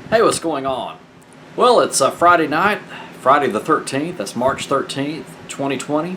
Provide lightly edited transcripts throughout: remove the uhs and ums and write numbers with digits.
Hey, what's going on? Well, it's Friday night, Friday the 13th. That's March 13th, 2020.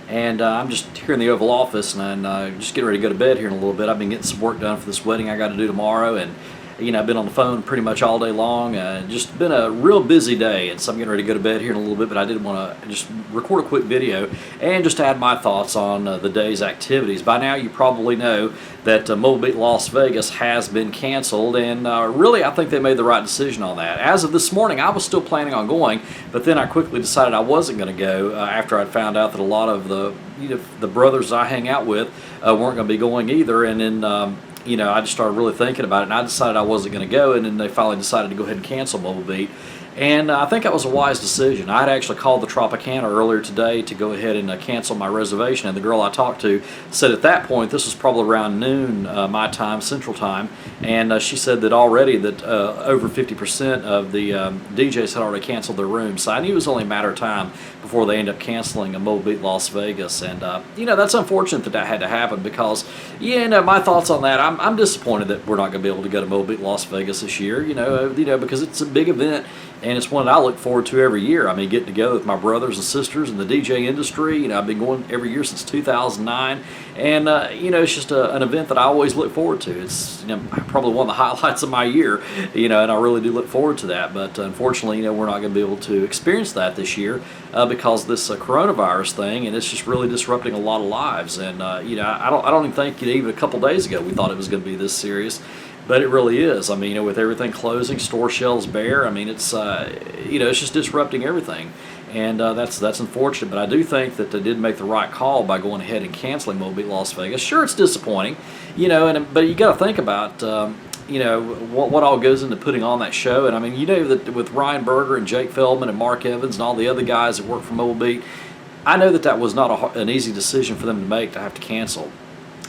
And I'm just here in the Oval Office, and just getting ready to go to bed here in a little bit. I've been getting some work done for this wedding I got to do tomorrow, and I've been on the phone pretty much all day long. Just been a real busy day, and so I'm getting ready to go to bed here in a little bit. But I did want to just record a quick video and just add my thoughts on the day's activities. By now, you probably know that Mobile Beat Las Vegas has been canceled, and really, I think they made the right decision on that. As of this morning, I was still planning on going, but then I quickly decided I wasn't going to go after I'd found out that a lot of the brothers I hang out with weren't going to be going either, and then I just started really thinking about it, and I decided I wasn't going to go, and then they finally decided to go ahead and cancel Mobile Beat. And I think that was a wise decision. I had actually called the Tropicana earlier today to go ahead and cancel my reservation, and the girl I talked to said at that point, this was probably around noon my time, Central Time, and she said that already that over 50% of the DJs had already canceled their rooms. So I knew it was only a matter of time before they ended up canceling a Mobile Beat Las Vegas. And that's unfortunate that had to happen because, my thoughts on that, I'm disappointed that we're not going to be able to go to Mobile Beat Las Vegas this year, because it's a big event. And it's one that I look forward to every year. I mean, getting together with my brothers and sisters in the DJ industry. I've been going every year since 2009. And, it's just an event that I always look forward to. It's probably one of the highlights of my year, and I really do look forward to that. But unfortunately, we're not going to be able to experience that this year because of this coronavirus thing. And it's just really disrupting a lot of lives. And, I don't even think, even a couple days ago we thought it was going to be this serious. But it really is. I mean, with everything closing, store shelves bare. I mean, it's it's just disrupting everything, and that's unfortunate. But I do think that they did make the right call by going ahead and canceling Mobile Beat Las Vegas. Sure, it's disappointing, but you got to think about what all goes into putting on that show. And I mean, that with Ryan Berger and Jake Feldman and Mark Evans and all the other guys that work for Mobile Beat, I know that was not an easy decision for them to make to have to cancel.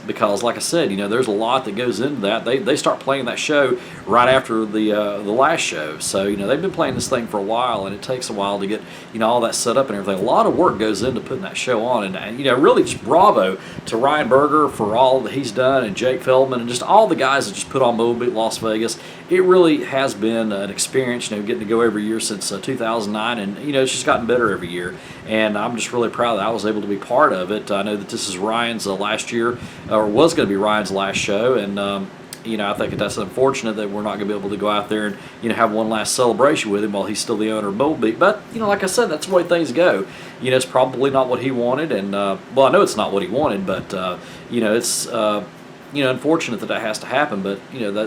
Because, like I said, there's a lot that goes into that. They start playing that show right after the last show. So, they've been playing this thing for a while, and it takes a while to get, all that set up and everything. A lot of work goes into putting that show on. And really just bravo to Ryan Berger for all that he's done, and Jake Feldman, and just all the guys that just put on Mobile Beat Las Vegas. It really has been an experience, getting to go every year since 2009, and, it's just gotten better every year. And I'm just really proud that I was able to be part of it. I know that this is Ryan's last year, or was going to be Ryan's last show, and I think that's unfortunate that we're not going to be able to go out there and have one last celebration with him while he's still the owner of Mobile Beat. But like I said, that's the way things go. It's probably not what he wanted, and I know it's not what he wanted, but it's unfortunate that has to happen. But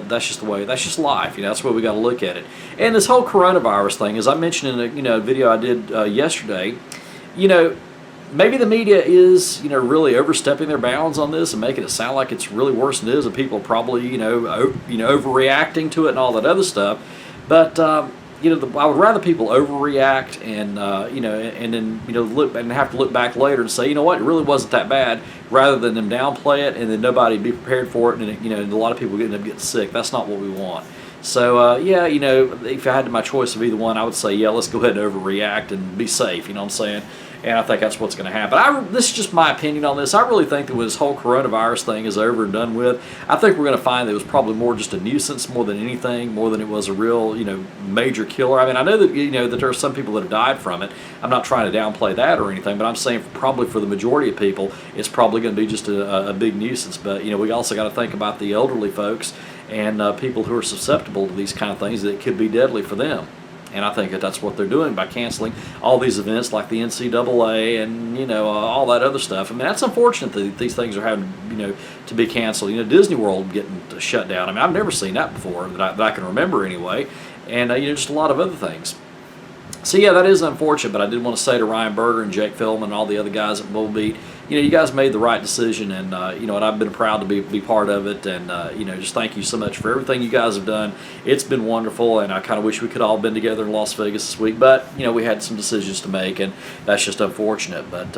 that's just the way. That's just life. That's the way we got to look at it. And this whole coronavirus thing, as I mentioned in a video I did yesterday, maybe the media is, really overstepping their bounds on this and making it sound like it's really worse than it is, and people are probably, overreacting to it and all that other stuff. But I would rather people overreact and and then look and have to look back later and say, it really wasn't that bad, rather than them downplay it and then nobody be prepared for it, and and a lot of people end up getting sick. That's not what we want. So, if I had my choice of either one, I would say, let's go ahead and overreact and be safe, you know what I'm saying? And I think that's what's going to happen. This is just my opinion on this. I really think that when this whole coronavirus thing is over and done with, I think we're going to find that it was probably more just a nuisance more than anything, more than it was a real, major killer. I mean, I know that, that there are some people that have died from it. I'm not trying to downplay that or anything, but I'm saying probably for the majority of people, it's probably going to be just a big nuisance. But, we also got to think about the elderly folks and people who are susceptible to these kind of things that could be deadly for them. And I think that's what they're doing by canceling all these events like the NCAA and, all that other stuff. I mean, that's unfortunate that these things are having, to be canceled. Disney World getting shut down. I mean, I've never seen that before that I can remember anyway. And, just a lot of other things. So, that is unfortunate, but I did want to say to Ryan Berger and Jake Feldman and all the other guys at Mobile Beat, you guys made the right decision, and, and I've been proud to be part of it, and, just thank you so much for everything you guys have done. It's been wonderful, and I kind of wish we could all been together in Las Vegas this week, but, we had some decisions to make, and that's just unfortunate, but,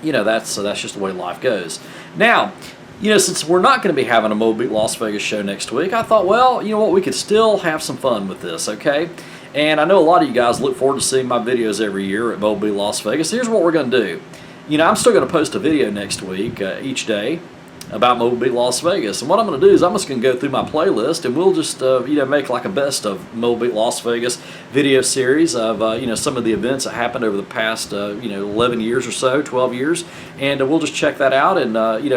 that's just the way life goes. Now, since we're not going to be having a Mobile Beat Las Vegas show next week, I thought, well, we could still have some fun with this, okay? And I know a lot of you guys look forward to seeing my videos every year at Mobile Beat Las Vegas. Here's what we're going to do. I'm still going to post a video next week, each day. about Mobile Beat Las Vegas. And what I'm going to do is I'm just going to go through my playlist, and we'll just make like a best of Mobile Beat Las Vegas video series of some of the events that happened over the past 11 years or so, 12 years, and we'll just check that out and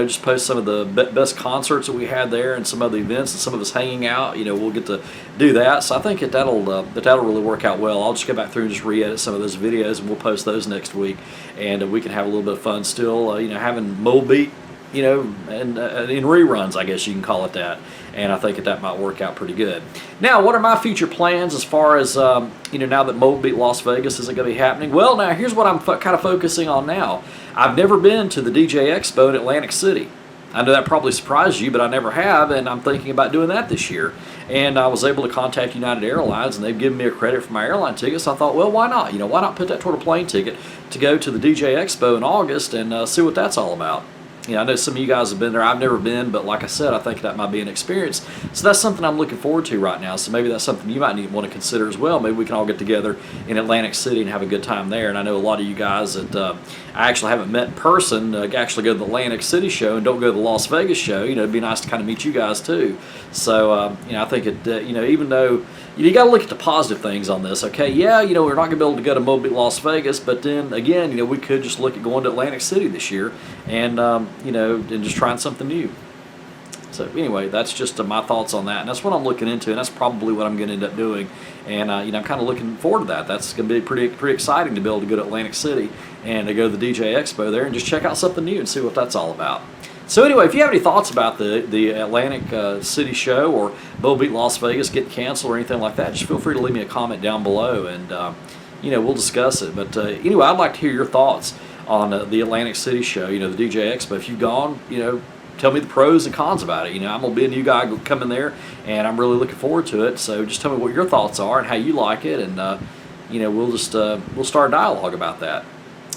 just post some of the best concerts that we had there and some of the events and some of us hanging out. We'll get to do that. So I think that'll really work out well. I'll just go back through and just re-edit some of those videos, and we'll post those next week, and we can have a little bit of fun still. Having Mobile Beat, and in reruns, I guess you can call it that. And I think that might work out pretty good. Now, what are my future plans as far as, now that Mobile Beat Las Vegas isn't going to be happening? Well, now, here's what I'm kind of focusing on now. I've never been to the DJ Expo in Atlantic City. I know that probably surprised you, but I never have, and I'm thinking about doing that this year. And I was able to contact United Airlines, and they've given me a credit for my airline ticket, so I thought, well, why not? Why not put that toward a plane ticket to go to the DJ Expo in August and see what that's all about? I know some of you guys have been there. I've never been, but like I said, I think that might be an experience. So that's something I'm looking forward to right now. So maybe that's something you might want to consider as well. Maybe we can all get together in Atlantic City and have a good time there. And I know a lot of you guys that I actually haven't met in person actually go to the Atlantic City show and don't go to the Las Vegas show. It'd be nice to kind of meet you guys too. So, I think even though you got to look at the positive things on this, okay? Yeah, we're not going to be able to go to Mobile Beat Las Vegas, but then again, we could just look at going to Atlantic City this year and, and just trying something new. So anyway, that's just my thoughts on that, and that's what I'm looking into, and that's probably what I'm going to end up doing. And I'm kind of looking forward to that. That's going to be pretty exciting to be able to go to Atlantic City and to go to the DJ Expo there and just check out something new and see what that's all about. So anyway, if you have any thoughts about the Atlantic City show or Mobile Beat Las Vegas getting canceled or anything like that, just feel free to leave me a comment down below, and we'll discuss it. But anyway, I'd like to hear your thoughts on the Atlantic City show, the DJ Expo. If you've gone, tell me the pros and cons about it. I'm going to be a new guy coming there, and I'm really looking forward to it. So just tell me what your thoughts are and how you like it, and we'll start a dialogue about that.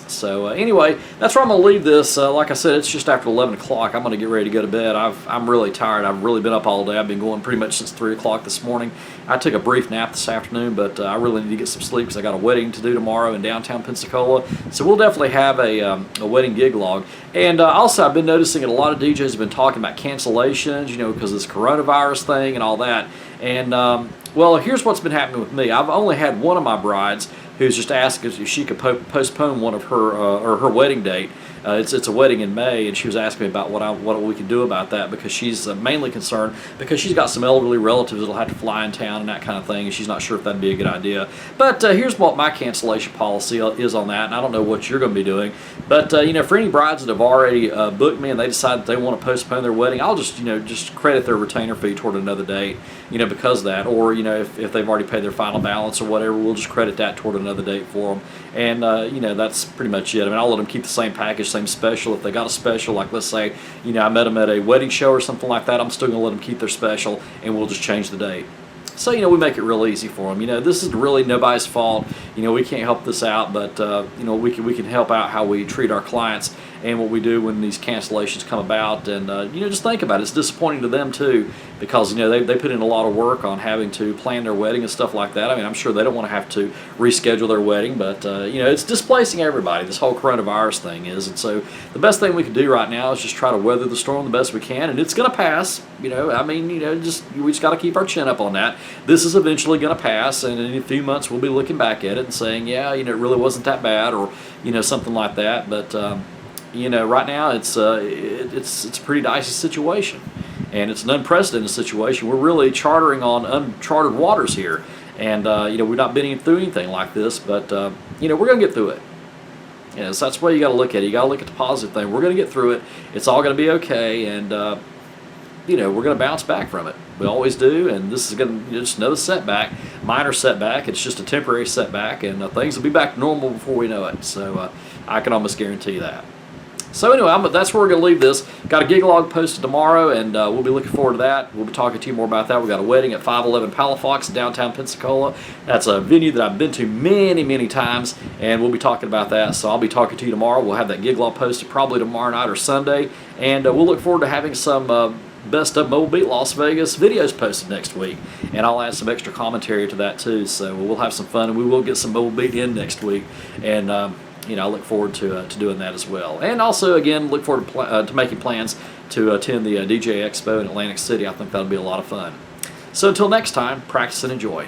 So anyway, that's where I'm going to leave this. Like I said, it's just after 11 o'clock. I'm going to get ready to go to bed. I'm really tired. I've really been up all day. I've been going pretty much since 3 o'clock this morning. I took a brief nap this afternoon, but I really need to get some sleep because I got a wedding to do tomorrow in downtown Pensacola. So we'll definitely have a wedding gig log. And also, I've been noticing that a lot of DJs have been talking about cancellations, because of this coronavirus thing and all that. And, well, here's what's been happening with me. I've only had one of my brides who's just asked if she could postpone one of her wedding date. It's a wedding in May, and she was asking me about what we could do about that, because she's mainly concerned because she's got some elderly relatives that'll have to fly in town and that kind of thing, and she's not sure if that'd be a good idea. But here's what my cancellation policy is on that, and I don't know what you're going to be doing. But for any brides that have already booked me and they decide that they want to postpone their wedding, I'll just credit their retainer fee toward another date, because of that. Or if they've already paid their final balance or whatever, we'll just credit that toward another date for them. And that's pretty much it. I mean, I'll let them keep the same package, same special. If they got a special, like let's say I met them at a wedding show or something like that, I'm still gonna let them keep their special, and we'll just change the date. So we make it real easy for them. This is really nobody's fault. We can't help this out, but we can help out how we treat our clients and what we do when these cancellations come about. And just think about it. It's disappointing to them too, because they put in a lot of work on having to plan their wedding and stuff like that. I mean, I'm sure they don't want to have to reschedule their wedding, but it's displacing everybody. This whole coronavirus thing is, and so the best thing we can do right now is just try to weather the storm the best we can, and it's going to pass. We just got to keep our chin up on that. This is eventually going to pass, and in a few months we'll be looking back at it and saying, yeah, it really wasn't that bad, or something like that. But right now it's a pretty dicey situation, and it's an unprecedented situation. We're really chartering on uncharted waters here, and we've not been through anything like this, but we're going to get through it. So that's the way you got to look at it. You got to look at the positive thing. We're going to get through it. It's all going to be okay, and we're going to bounce back from it. We always do, and this is going to be just another setback, minor setback. It's just a temporary setback, and things will be back to normal before we know it. So I can almost guarantee that. So anyway, that's where we're going to leave this. Got a gig log posted tomorrow, and we'll be looking forward to that. We'll be talking to you more about that. We've got a wedding at 511 Palafox in downtown Pensacola. That's a venue that I've been to many, many times, and we'll be talking about that. So I'll be talking to you tomorrow. We'll have that gig log posted probably tomorrow night or Sunday, and we'll look forward to having some best of Mobile Beat Las Vegas videos posted next week, and I'll add some extra commentary to that too. So we'll have some fun, and we will get some Mobile Beat in next week, and I look forward to doing that as well. And also, again, look forward to making plans to attend the DJ Expo in Atlantic City. I think that'll be a lot of fun. So until next time, practice and enjoy.